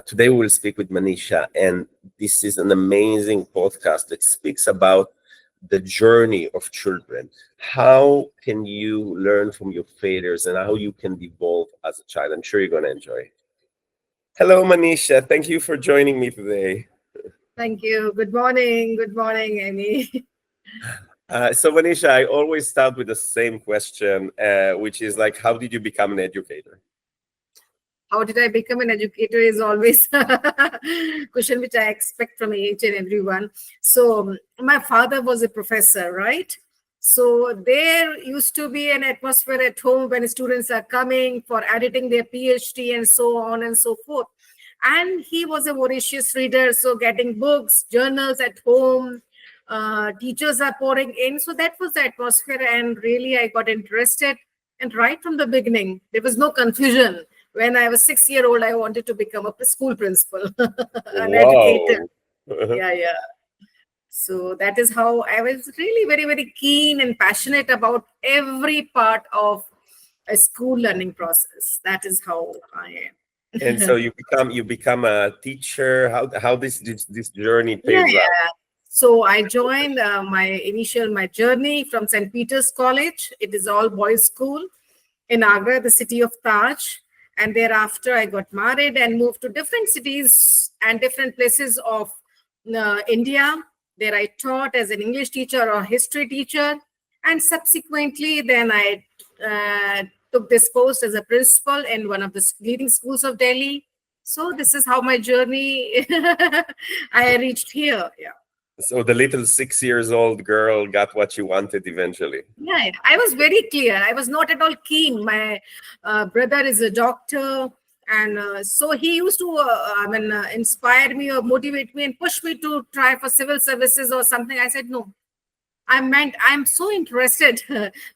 Today we will speak with Manisha, and this is an amazing podcast that speaks about the journey of children. How can you learn from your failures and how you can evolve as a child? I'm sure you're going to enjoy it. Hello, Manisha. Thank you for joining me today. Thank you. Good morning. Good morning, Amy. So, Manisha, I always start with the same question, which is like, how did you become an educator? How did I become an educator is always a question which I expect from each and everyone. So my father was a professor, right? So there used to be an atmosphere at home when students are coming for editing their PhD and so on and so forth. And he was a voracious reader, so getting books, journals at home, teachers are pouring in. So that was the atmosphere, and really I got interested. And right from the beginning, there was no confusion. When I was 6 years old, I wanted to become a school principal, an educator. Wow. Yeah. So that is how I was really very, very keen and passionate about every part of a school learning process. That is how I am. And so you become a teacher. How this journey Yeah. pays out? So I joined my journey from St. Peter's College. It is all boys school in Agra, the city of Taj. And thereafter, I got married and moved to different cities and different places of India. There I taught as an English teacher or history teacher. And subsequently, then I took this post as a principal in one of the leading schools of Delhi. So this is how my journey, I reached here. Yeah. So the little 6 years old girl got what she wanted eventually. Yeah, I was very clear. I was not at all keen. My brother is a doctor, and so he used to, inspire me or motivate me and push me to try for civil services or something. I said no. I'm so interested.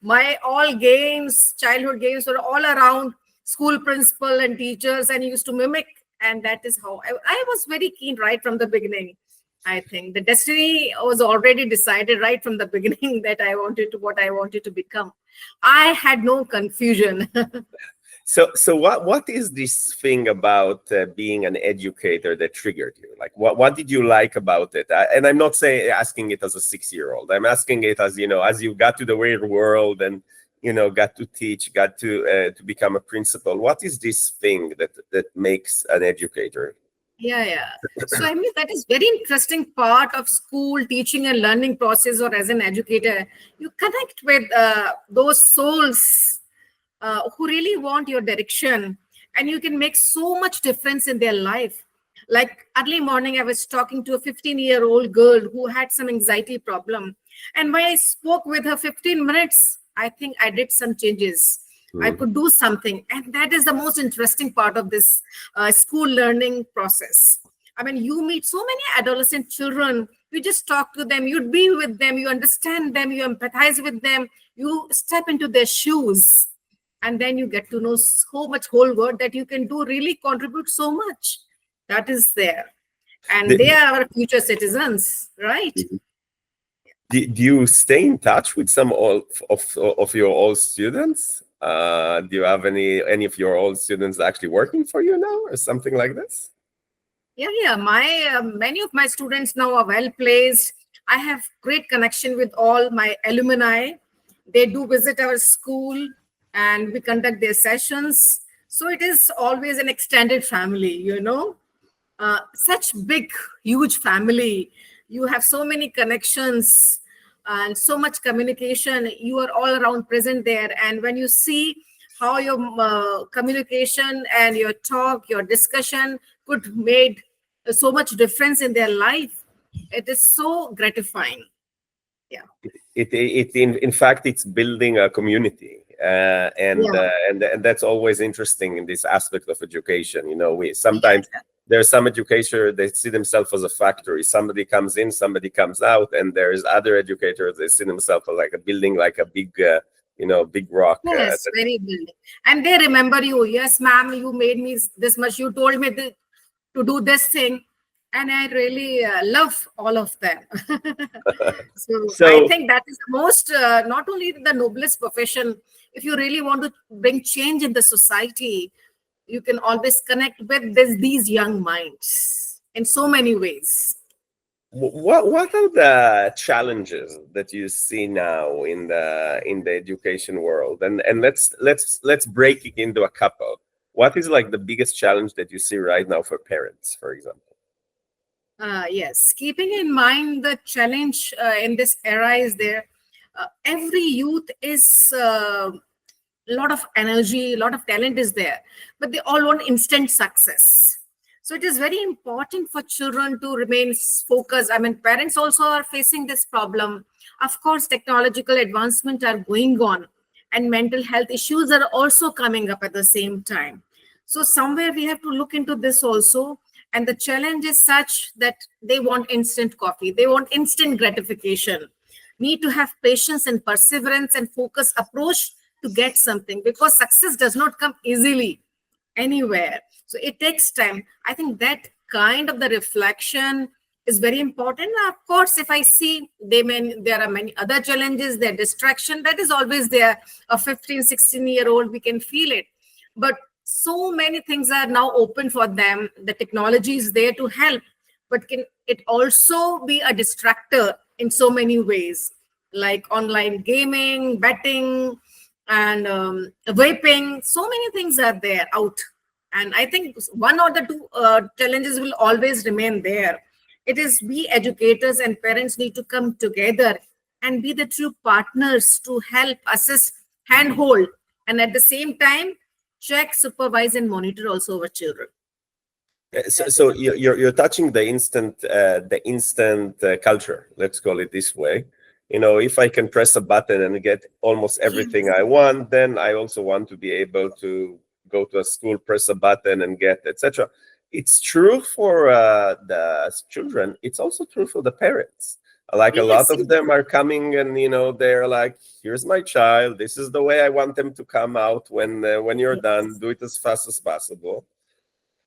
My all games, childhood games, were all around school principal and teachers, and he used to mimic, and that is how I was very keen right from the beginning. I think the destiny was already decided right from the beginning that what I wanted to become. I had no confusion. So what is this thing about being an educator that triggered you? Like what did you like about it? And I'm not asking it as a 6-year-old. I'm asking it as as you got to the real world and got to teach, got to become a principal. What is this thing that makes an educator? Yeah. So I mean, that is very interesting part of school teaching and learning process, or as an educator, you connect with those souls who really want your direction, and you can make so much difference in their life. Like early morning, I was talking to a 15-year-old girl who had some anxiety problem. And when I spoke with her 15 minutes, I think I did some changes. I could do something. And that is the most interesting part of this school learning process. I mean, you meet so many adolescent children. You just talk to them. You'd be with them. You understand them. You empathize with them. You step into their shoes. And then you get to know so much whole world that you can do really contribute so much. That is there. And they are our future citizens, right? Do you stay in touch with some of your old students? Do you have any of your old students actually working for you now or something like this? Yeah. My many of my students now are well placed. I have great connection with all my alumni. They do visit our school and we conduct their sessions. So it is always an extended family, such big, huge family. You have so many connections and so much communication. You are all around present there. And when you see how your communication and your talk, your discussion could made so much difference in their life, it is so gratifying. Yeah. In fact, it's building a community. And that's always interesting in this aspect of education. We sometimes there's some educator, they see themselves as a factory. Somebody comes in, somebody comes out, and there's other educators, they see themselves as like a building, like a big big rock. Yes, very building. And they remember you. Yes, ma'am, you made me this much. You told me to do this thing. And I really love all of them. So I think that is the most, not only the noblest profession, if you really want to bring change in the society, you can always connect with these young minds in so many ways. What are the challenges that you see now in the education world? And let's break it into a couple. What is like the biggest challenge that you see right now for parents, for example? Yes, keeping in mind the challenge in this era is there. Every youth is lot of energy, a lot of talent is there, but they all want instant success. So it is very important for children to remain focused. I mean, parents also are facing this problem. Of course, technological advancement are going on, and mental health issues are also coming up at the same time. So somewhere we have to look into this also. And the challenge is such that they want instant coffee, they want instant gratification, need to have patience and perseverance and focus approach to get something, because success does not come easily anywhere. So it takes time. I think that kind of the reflection is very important. Of course, if I see there are many other challenges, their distraction, that is always there. A 15, 16-year-old, we can feel it. But so many things are now open for them. The technology is there to help, but can it also be a distractor in so many ways, like online gaming, betting, and vaping? So many things are there out. And I think one or the two challenges will always remain there. It is we educators and parents need to come together and be the true partners to help, assist, handhold, and at the same time check, supervise, and monitor also our children. So you're touching the instant culture. Let's call it this way. You know, if I can press a button and get almost everything I want, then I also want to be able to go to a school, press a button, and get etc. It's true for the children. It's also true for the parents. Like a lot of them are coming and, you know, they're like, here's my child. This is the way I want them to come out when you're done. Do it as fast as possible.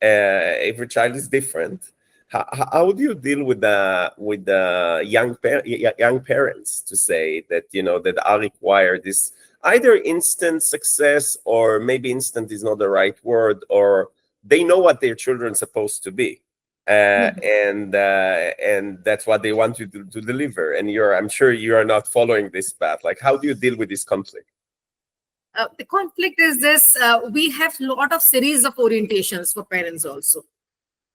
Every child is different. How do you deal with the young parents to say that, you know, that are required this either instant success, or maybe instant is not the right word, or they know what their children supposed to be, and that's what they want you to deliver, and I'm sure you are not following this path. Like, how do you deal with this conflict? The conflict is this: we have a lot of series of orientations for parents also,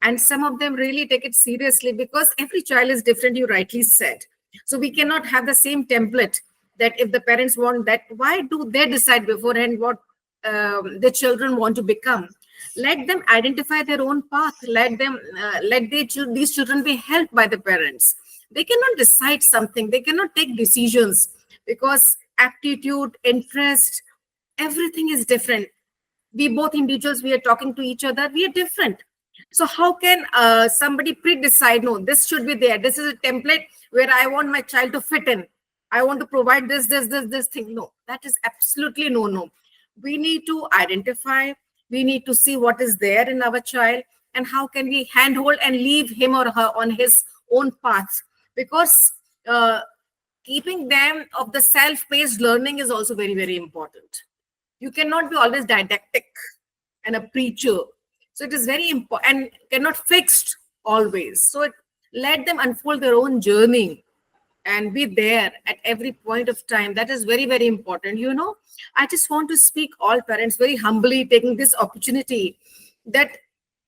and some of them really take it seriously because every child is different, you rightly said. So we cannot have the same template, that if the parents want that, why do they decide beforehand what the children want to become? Let them identify their own path. Let these children be helped by the parents. They cannot decide something. They cannot take decisions, because aptitude, interest, everything is different. We both individuals, we are talking to each other, we are different. So how can somebody pre-decide, no, this should be there, this is a template where I want my child to fit in, I want to provide this thing? No, that is absolutely no. We need to identify, we need to see what is there in our child, and how can we handhold and leave him or her on his own path. Because keeping them of the self-paced learning is also very, very important. You cannot be always didactic and a preacher. So it is very important and cannot fixed always. So let them unfold their own journey and be there at every point of time. That is very, very important. You know, I just want to speak all parents very humbly, taking this opportunity, that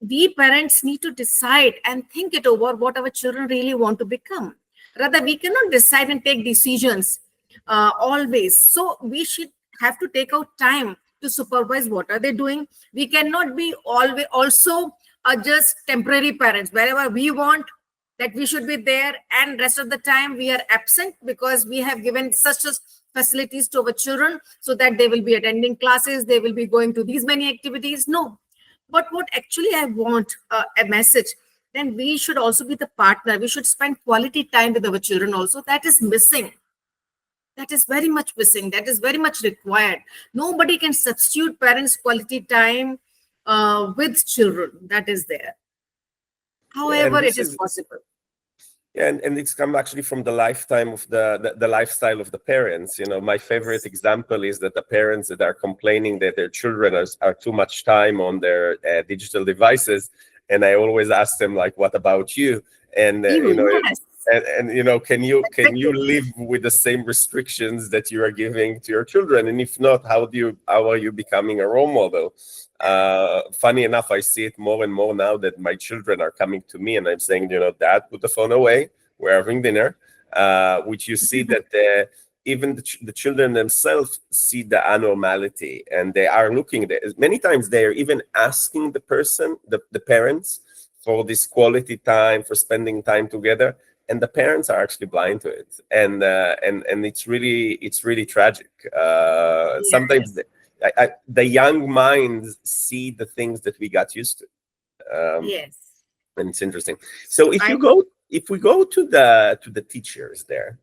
we parents need to decide and think it over what our children really want to become. Rather, we cannot decide and take decisions always. So we should have to take out time to supervise what are they doing. We cannot be always also just temporary parents. Wherever we want that we should be there, and rest of the time we are absent because we have given such facilities to our children so that they will be attending classes, they will be going to these many activities. No, but what actually I want a message, then we should also be the partner. We should spend quality time with our children also. That is missing. That is very much missing. That is very much required. Nobody can substitute parents' quality time with children. That is there. However, it is possible. And it's come actually from the lifetime of the lifestyle of the parents. My favorite example is that the parents that are complaining that their children are too much time on their digital devices, and I always ask them, like, what about you? And Yes. can you live with the same restrictions that you are giving to your children? And if not, how are you becoming a role model? Funny enough, I see it more and more now that my children are coming to me and I'm saying, Dad, put the phone away, we're having dinner, which you see that even the children themselves see the anormality, and they are looking there. Many times they're even asking the parents, for this quality time, for spending time together, and the parents are actually blind to it, and it's really tragic. Sometimes the young minds see the things that we got used to, Yes. and it's interesting. So if I we go to the teachers there,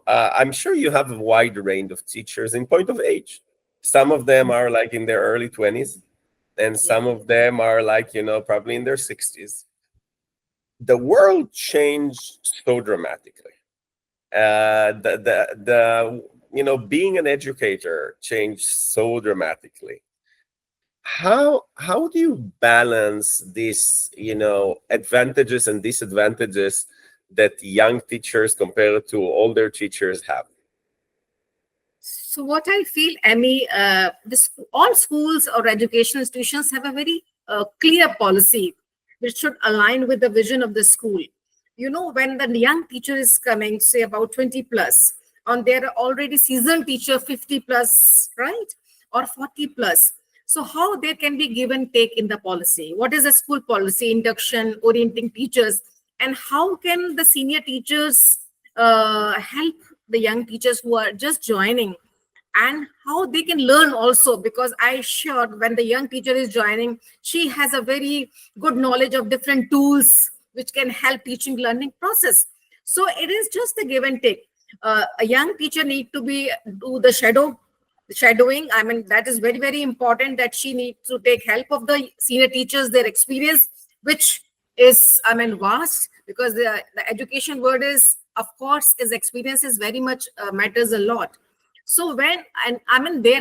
I'm sure you have a wide range of teachers in point of age. Some of them are like in their early 20s, and some of them are like, probably in their 60s. The world changed so dramatically. Being an educator changed so dramatically. How do you balance these, advantages and disadvantages that young teachers compared to older teachers have? So what I feel, Emmy, all schools or educational institutions have a very clear policy which should align with the vision of the school. When the young teacher is coming, say about 20 plus, on their already seasoned teacher 50 plus, right? Or 40 plus. So how there can be give and take in the policy? What is the school policy, induction, orienting teachers, and how can the senior teachers help the young teachers who are just joining, and how they can learn also? Because I sure when the young teacher is joining, she has a very good knowledge of different tools which can help teaching learning process. So it is just a give and take. A young teacher need to do the shadowing. I mean, that is very, very important, that she needs to take help of the senior teachers, their experience, which is, I mean, vast, because the education word is, of course, is experience is very much matters a lot. So there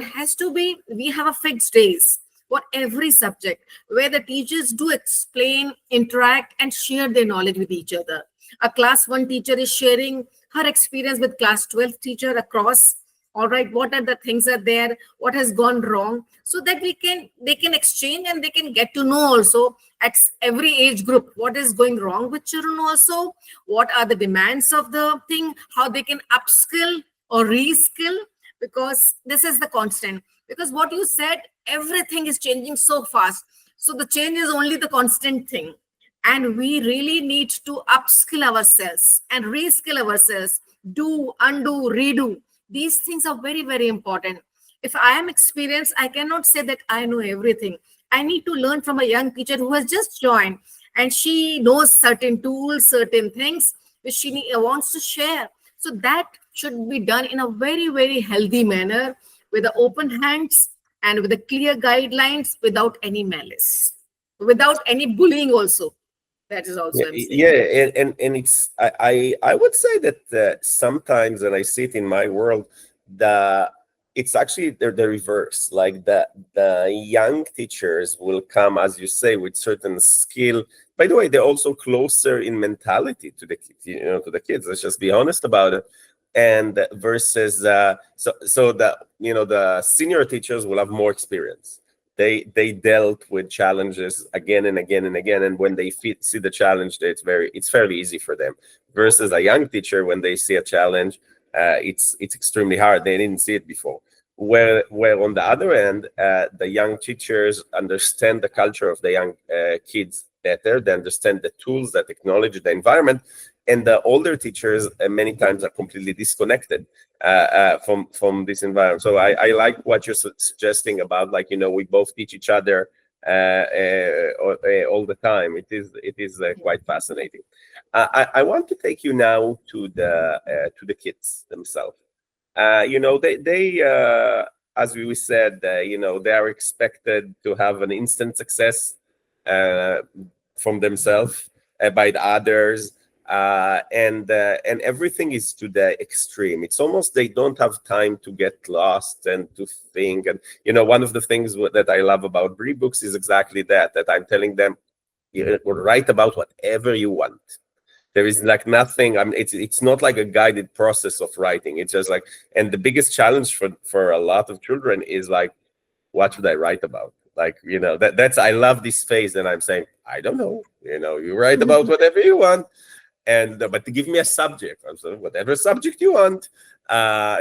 has to be, we have a fixed days for every subject where the teachers do explain, interact, and share their knowledge with each other. A class 1 teacher is sharing her experience with class 12 teacher across. All right, what are the things are there, what has gone wrong, so that they can exchange, and they can get to know also at every age group what is going wrong with children, also what are the demands of the thing, how they can upskill or reskill, because this is the constant. Because what you said, everything is changing so fast, so the change is only the constant thing, and we really need to upskill ourselves and reskill ourselves, do, undo, redo. These things are very, very important. If I am experienced, I cannot say that I know everything. I need to learn from a young teacher who has just joined, and she knows certain tools, certain things which wants to share. So that should be done in a very, very healthy manner, with the open hands and with the clear guidelines, without any malice, without any bullying also. That is also I'm saying. And it's I would say that sometimes, and I see it in my world, it's actually the reverse. Like the young teachers will come, as you say, with certain skill. By the way, they're also closer in mentality to the to the kids. Let's just be honest about it. And versus so the senior teachers will have more experience. They dealt with challenges again and again and again, and when they see the challenge, it's fairly easy for them. Versus a young teacher, when they see a challenge, it's extremely hard. They didn't see it before. Where on the other end, the young teachers understand the culture of the young kids better. They understand the tools, the technology, the environment, and the older teachers many times are completely disconnected from this environment. So I like what you're suggesting about, like, we both teach each other all the time. It is quite fascinating. I want to take you now to the kids themselves. They as we said, they are expected to have an instant success from themselves by the others. And everything is to the extreme. It's almost they don't have time to get lost and to think. And one of the things that I love about BriBooks is exactly that I'm telling them, write about whatever you want. There is like nothing. It's not like a guided process of writing. It's just like, and the biggest challenge for a lot of children is like, what should I write about? Like, that's I love this phase, and I'm saying, I don't know. You write about whatever you want. And but to give me a subject, I'm saying whatever subject you want.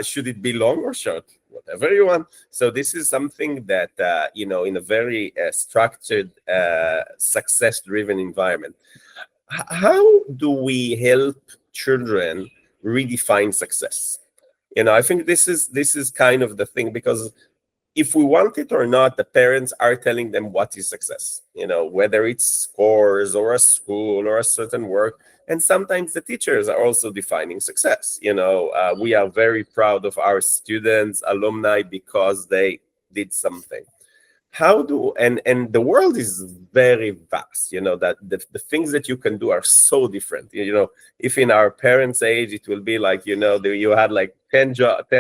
Should it be long or short? Whatever you want. So this is something that in a very structured, success-driven environment. How do we help children redefine success? I think this is kind of the thing, because if we want it or not, the parents are telling them what is success, whether it's scores or a school or a certain work. And sometimes the teachers are also defining success. We are very proud of our students, alumni, because they did something. And the world is very vast, that the things that you can do are so different. If in our parents' age, it will be like, you had like 10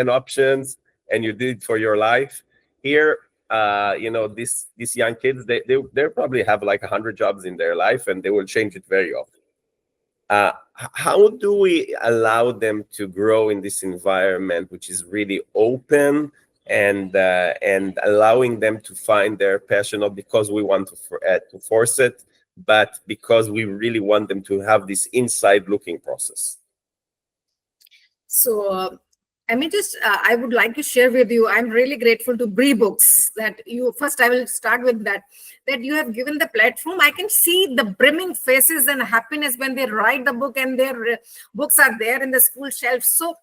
options and you did it for your life. Here, these young kids, they probably have like 100 jobs in their life, and they will change it very often. How do we allow them to grow in this environment, which is really open, and allowing them to find their passion, not because we want to force it, but because we really want them to have this inside looking process? So, I would like to share with you, I'm really grateful to BriBooks that I will start with that you have given the platform. I can see the brimming faces and happiness when they write the book and their books are there in the school shelves. So,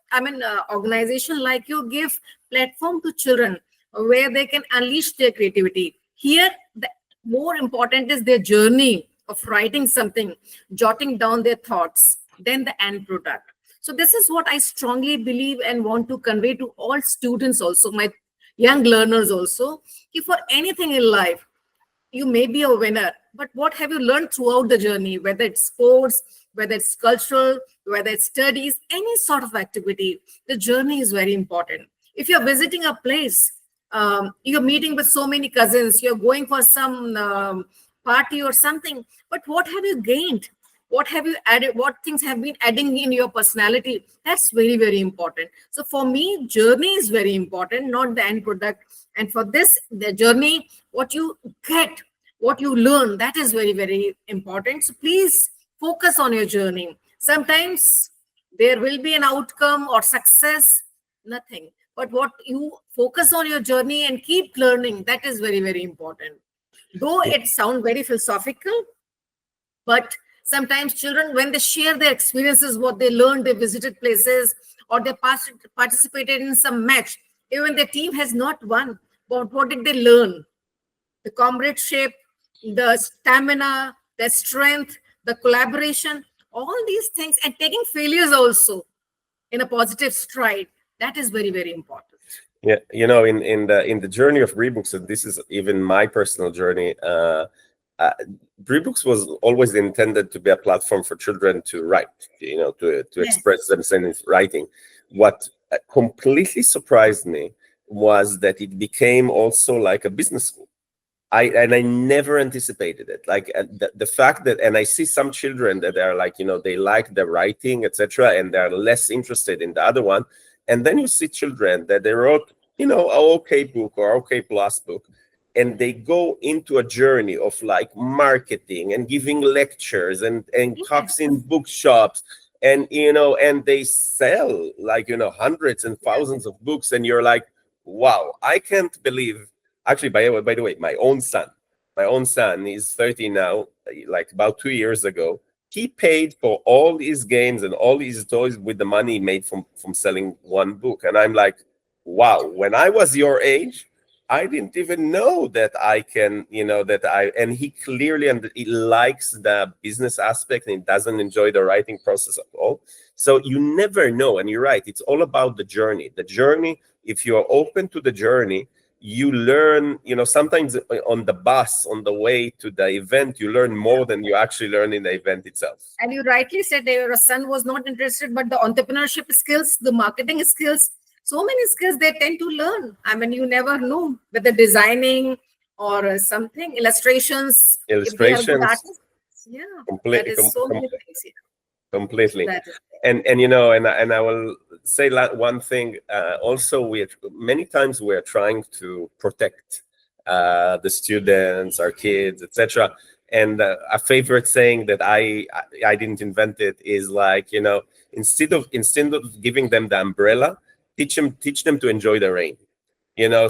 organization like you give platform to children where they can unleash their creativity. Here, the more important is their journey of writing something, jotting down their thoughts, then the end product. So this is what I strongly believe and want to convey to all students also, my young learners also. If for anything in life, you may be a winner, but what have you learned throughout the journey, whether it's sports, whether it's cultural, whether it's studies, any sort of activity, the journey is very important. If you're visiting a place, you're meeting with so many cousins, you're going for some party or something, but what have you gained? What have you added? What things have been adding in your personality? That's very, very important. So for me, journey is very important, not the end product. And for this, the journey, what you get, what you learn, that is very, very important. So please focus on your journey. Sometimes there will be an outcome or success, nothing. But what you focus on your journey and keep learning, that is very, very important. Though it sounds very philosophical, but sometimes children, when they share their experiences, what they learned, they visited places, or they participated in some match, even the team has not won, but what did they learn? The comradeship, the stamina, the strength, the collaboration, all these things, and taking failures also in a positive stride. That is very, very important. Yeah, in the journey of BriBooks, and this is even my personal journey. BriBooks was always intended to be a platform for children to write, to express themselves in writing. What completely surprised me was that it became also like a business school. I never anticipated it. Like the fact that, and I see some children that are like, they like the writing, etc., and they're less interested in the other one. And then you see children that they wrote, an okay book or okay plus book, and they go into a journey of like marketing and giving lectures and talks in bookshops, and and they sell like hundreds and thousands of books, and you're like, wow, I can't believe. Actually, by the way, my own son is 13 now. Like about 2 years ago, he paid for all his games and all his toys with the money he made from selling one book. And I'm like, wow, when I was your age, I didn't even know that I can, and he clearly, and he likes the business aspect and he doesn't enjoy the writing process at all. So you never know. And you're right. It's all about the journey. The journey, if you're open to the journey, you learn, sometimes on the bus, on the way to the event, you learn more than you actually learn in the event itself. And you rightly said that your son was not interested, but the entrepreneurship skills, the marketing skills, so many skills they tend to learn. I mean, you never know whether designing or something, illustrations. If they are good artists, yeah, that is so many things. Yeah. Completely. And I will say one thing. Also, many times we are trying to protect the students, our kids, etc. And a favorite saying that I didn't invent it is like, instead of giving them the umbrella, teach them to enjoy the rain.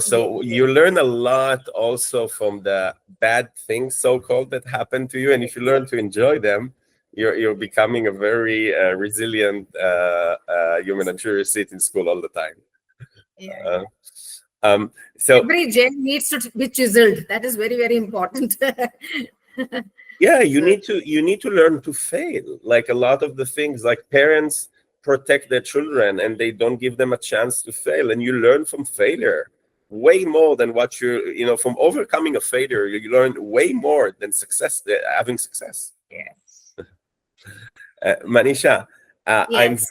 So you learn a lot also from the bad things, so-called, that happen to you, and if you learn to enjoy them, you're becoming a very resilient human. I'm sure you sit in school all the time. Yeah. So every gem needs to be chiseled. That is very, very important. Yeah, you need to learn to fail. Like a lot of the things, like parents protect their children and they don't give them a chance to fail, and you learn from failure way more than what from overcoming a failure. You learn way more than having success. Yes. Manisha, yes.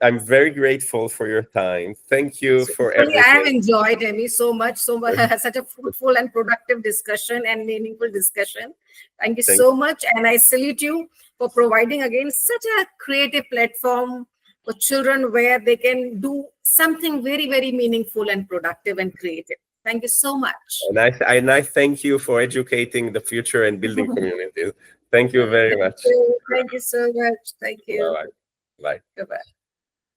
I'm very grateful for your time. Thank you for everything. I have enjoyed, Emi, so much, such a fruitful and productive discussion and meaningful discussion. Thank you so much, and I salute you for providing again such a creative platform for children where they can do something very, very meaningful and productive and creative. Thank you so much. And I thank you for educating the future and building communities. Thank you very much. Thank you so much. Thank you. Bye. Bye. Goodbye.